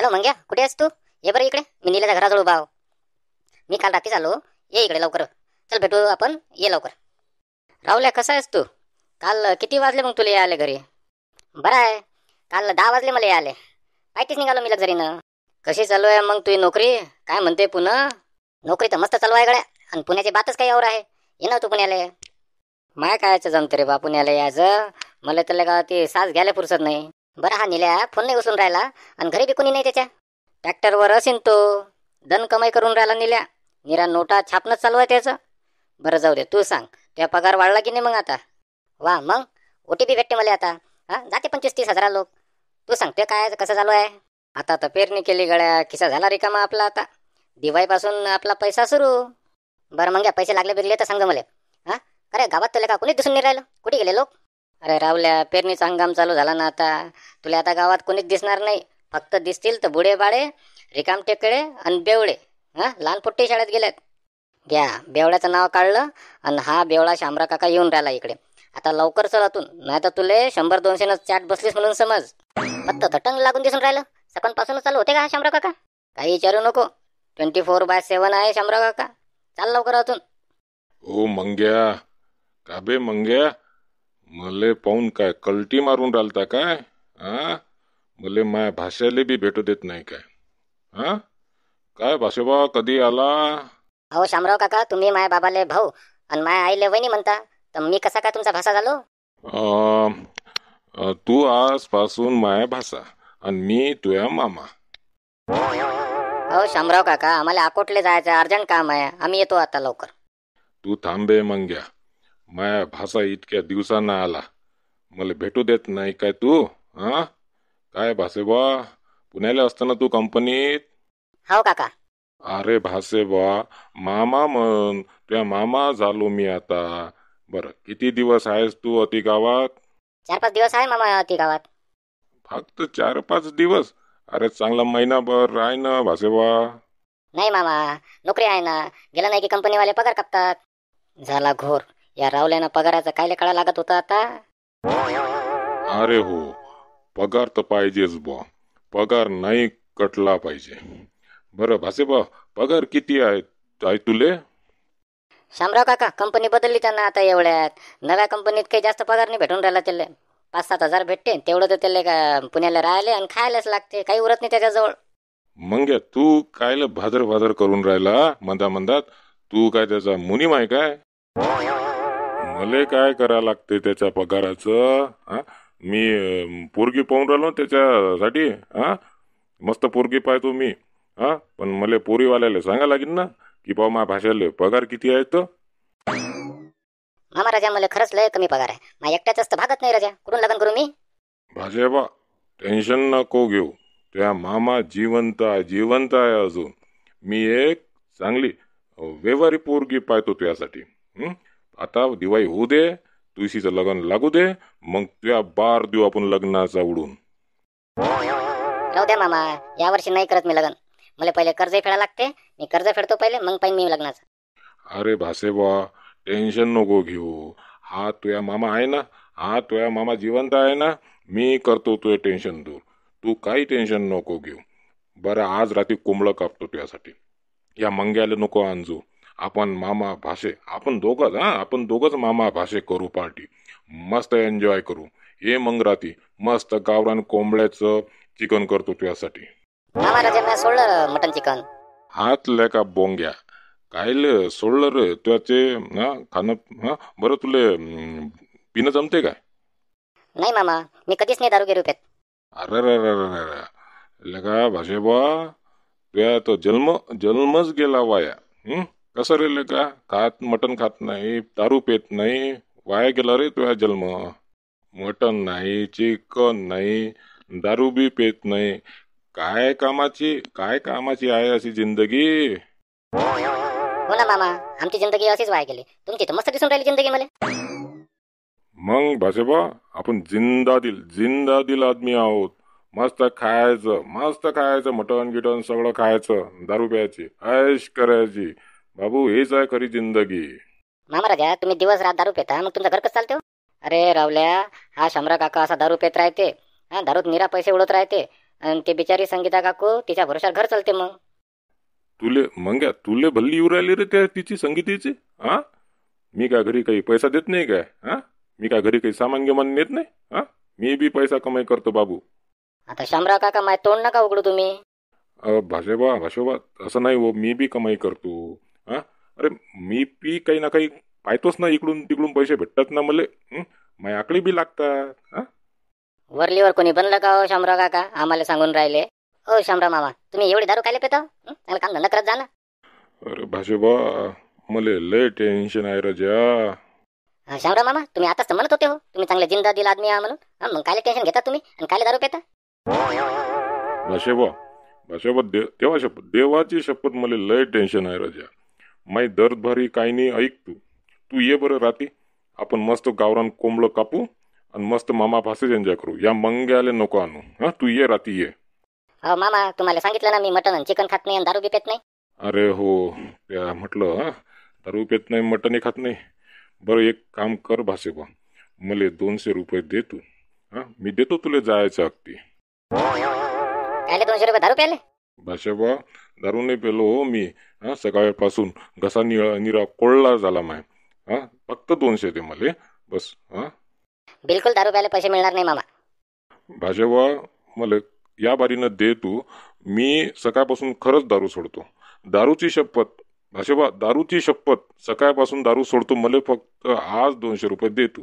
Hello मंग्या, कुठे आहेस तू? ये बरं इकडे. मी नीलाच्या घराजवळ उभा आहो. मी काल रात्री आलो. ये इकडे लवकर. चल भेटू आपण. ये लवकर. राहुल्या, कसा आहेस तू? काल किती वाजले मग तुला यायला घरी? बरं आहे. काल 10 वाजले मला यायला. पायटीच निघालो मी लक्झरीनं. कशी चालू आहे मग तुझी नोकरी? काय म्हणते पुन्हा? नोकरी तर मस्त चालू आहे गड्या. आणि पुण्याची बातच काही और आहे. ये ना तू पुण्याला. माय कायचं जमतं रे बा पुण्याला यायचं. मला तर का ते सास घ्यायला फुरसत नाही. बरं हा निल्या फोन नाही उचलून राहिला आणि घरी बी कोणी नाही त्याच्या. ट्रॅक्टरवर असेन तो. धन कमाई करून राहिला निल्या. निरा नोटा छापणंच चालू आहे त्याचं. बरं जाऊ दे, तू सांग त्या पगार वाढला की नाही मग आता? वा मग OTP भेटते मला आता. जाते 25-30 हजार लोक. तू सांगते काय कसं चालू आहे? आता तर पेरणी केली गड्या. खिसा झाला रिकामा आपला आता. दिवाळीपासून आपला पैसा सुरू. बरं मग पैसे लागले बिरले तर सांग मला. अरे गावात तुला का कोणीच दिसून नाही राहिलं? कुठे गेले लोक? अरे रावल्या, पेरणीचा हंगाम चालू झाला ना आता. तुला आता गावात कोणीच दिसणार नाही. फक्त दिसतील तर बुडे बाळे, रिकाम टेकडे आणि बेवडे. लहान पोट्टे शाळेत गेलेत. घ्या, बेवड्याचं नाव काढलं आणि हा बेवडा शामरा काका येऊन राहिला इकडे. आता लवकर चल आतून, नाही तर तुले 100-200 चाट बसलीस म्हणून समज. फक्त तटंग लागून दिसून राहिलं. सकाळपासूनच चालू होते का हा शामरा काका? काही विचारू नको. 24/7 आहे शामरा काका. चाल लवकर आतून. ओ मंग्या, का बे मंग्या, मले पाहून काय कल्टी मारून राहिलता काय? मले माय भाषेले बी भेटू देत नाही काय? काय भाषेबा कधी आला? अहो शामराव काका, तुम्ही माय बाबाले भाऊ आणि माय आईले वहिनी म्हणता, तर मी कसा काय तुमचा भाषा झालो? तू आजपासून माय भाषा आणि मी तुया मामा. अहो शामराव काका, आम्हाला अकोटले जायचं अर्जंट काम आहे. आम्ही येतो आता लवकर. तू थांबे मंग्या. माया भाषा इतक्या दिवसांना आला, मला भेटू देत नाही काय तू? काय भाषेबा, पुण्याला असताना तू कंपनीत? हो काका. अरे भाषेबा, मामा म्हण. तुया मामा झालो मी आता. बरं, किती दिवस आहेस तू अति गावात? 4-5 दिवस आहे मामा ती गावात. फक्त 4-5 दिवस? अरे चांगला महिनाभर राह ना भाषेबा. नाही मामा, नोकरी आहे ना. गेला नाही की कंपनीवाले पगार कापतात. झाला घोर. या रावल्यानं पगाराचा कायले काढा लागत होता आता. अरे हो, पगार तर पाहिजेच बुवा. पगार नाही कटला पाहिजे. बरं भाषेबा, पगार किती आहे तुले? शामराव काका, कंपनी बदलली त्यांना आता एवढ्यात. नव्या कंपनीत काही जास्त पगार नाही भेटून राहिला त्याला. 5-7 हजार भेटते. तेवढं तर त्याला का पुण्याला राहिले आणि खायलाच लागते. काही उरत नाही त्याच्याजवळ. मंग्या, तू कायला भादर करून राहिला मंदात? तू काय त्याचा मुनीम आहे काय? मले काय करा लागते त्याच्या पगाराचं? मी पोरगी पाहून राहिलो त्याच्यासाठी. मस्त पोरगी पाहतो मी. पण मला पोरीवाल्याला सांगा लागेल ना की पाहू मा भाषेले पगार किती आहे तर. मामा राजा, मला खरंच लय कमी पगार आहे. माझ्या एकट्याच तर भागत नाही राजा. कुठून लग्न करू मी? भाषेबा, टेन्शन नको घेऊ. त्या मामा जिवंत आहे अजून. मी एक चांगली व्यवहारी पोरगी पाहतो तुझ्यासाठी. आता दिवाळी होऊ दे, तुळशीचं लग्न लागू दे, मग तुझ्या बार देऊ आपण लग्नाचा उडून. राहू द्या मामा, यावर्षी नाही करत मी लग्न. मला पहिले कर्ज फेडायला लागते. मी कर्ज फेडतो पहिले, मग पाहिजे मी लग्नाचं. अरे भाषेबा, टेन्शन नको घेऊ. हा तुझ्या मामा आहे ना, हा तुझ्या मामा जिवंत आहे ना. मी करतो तुझे टेन्शन दूर. तू काही टेन्शन नको घेऊ. बरं, आज रात्री कोंबडं कापतो तुझ्यासाठी. या मंग्याला नको आणजू. आपण मामा भाषे, आपण दोघंच मामा भाषे करू पार्टी. मस्त एन्जॉय करू. ये मग रात्री मस्त गावरान कोंबड्याचं चिकन करतो तुझ्यासाठी. मामा राजा, मी सोडलं मटन चिकन. हात का बोंग्या, कायले सोडलं रे त्याचे खाणं? बरं, तुले पिणं जमते काय? नाही मामा, मी कधीच नाही दारू गिरू पेत. अरे लगा भाषेबा, तुया तो जन्मच गेला वाया. कसं रे लगा, मटन खात नाही, दारू पेत नाही, वाया गेला रे तुझा जन्म. मटन नाही, चिकन नाही, दारू बी पेत नाही. काय कामाची आहे अशी जिंदगी? हो ना मामा, आमची जिंदगी अशीच वाया गेली. तुमची तर मस्त दिसून राहिली जिंदगी मला. मग भाषेबा, आपण जिंदा दिल आदमी आहोत. मस्त खायचं मटन गिटन सगळं खायचं, दारू प्यायची, ऐश करायची. बाबू, हेच आहे खरी जिंदगी. मामा राजा, तुम्ही दिवस रात दारू पेता, मग तुमचं घर कसं चालते? अरे रावल्या, हा शामरा काका असा दारू पेत राहते. दारूत निरा पैसे उडत राहते. आणि ते बिचारी संगीता काकू तिच्या भरोशावर घर चालते मग. तुले मंग्या तुले भल्ली येऊ राहिली रे त्या तिची संगीतीची. हा, मी काय घरी काही पैसा देत नाही काय? हा, मी काय घरी काही सामान गिमान नेत नाही? हा, मी बी पैसा कमाई करतो बाबू. आता शामराव काका माय तोंड नका उघडू तुम्ही. भाषोबा असं नाही हो, मी बी कमाई करतो. हा, अरे मी बी काही ना काही पाहतोच ना, इकडून तिकडून पैसे भेटतात ना मले. माझ्या आकडी बी लागतात. हा, वरलीवर कोणी बनलं का हो शामराव काका? आम्हाला सांगून राहिले. ओ शामराव मामा, तुम्ही एवढी दारू कायले पेता? चांगलं काम धंदा करत जा ना. अरे भाषोबा मले लय टेन्शन आहे रजा. शामराव मामा, तुम्ही आताच तर म्हणत होते हो तुम्ही चांगले जिंदा दिल आदमी आहे म्हणून. मग कायले टेन्शन घेता तुम्ही आणि कायले दारू पेता? भाषोबा देवाची शपथ मले लय टेन्शन आहे रजा. माई दर्द भरी काही नाही. ऐक तू तू ये बरं राती, आपण मस्त गावरान कोंबडं कापू आणि मस्त मामा फासेच एन्जॉय करू. या मंग्याले नको आणू. हा, तू ये राती ये. हो मामा, तुम्हाला सांगितलं ना मी मटन आणि चिकन खात नाही आणि दारू बी पेत नाही. अरे हो, त्या म्हटलं हा, दारू पेत नाही मटनही खात नाही. बरं एक काम कर भाषेबा, मले 200 रुपये दे तू. हा, मी देतो तुला जायचं अगदी. कायले 200 रुपये दारू प्याले? भाषेबा दारू नाही पेलो हो मी. हा, सकाळपासून घसा निरा कोळला झाला माय. हा, फक्त 200 दे मले बस. हा, बिलकुल दारू प्यायला पैसे मिळणार नाही मामा. भाषेबा मला या बारीनं दे तू. मी सकाळपासून खरंच दारू सोडतो. दारूची शपथ भाषेबा, दारूची शपथ. सकाळपासून दारू सोडतो. मला फक्त आज 200 रुपये दे तू.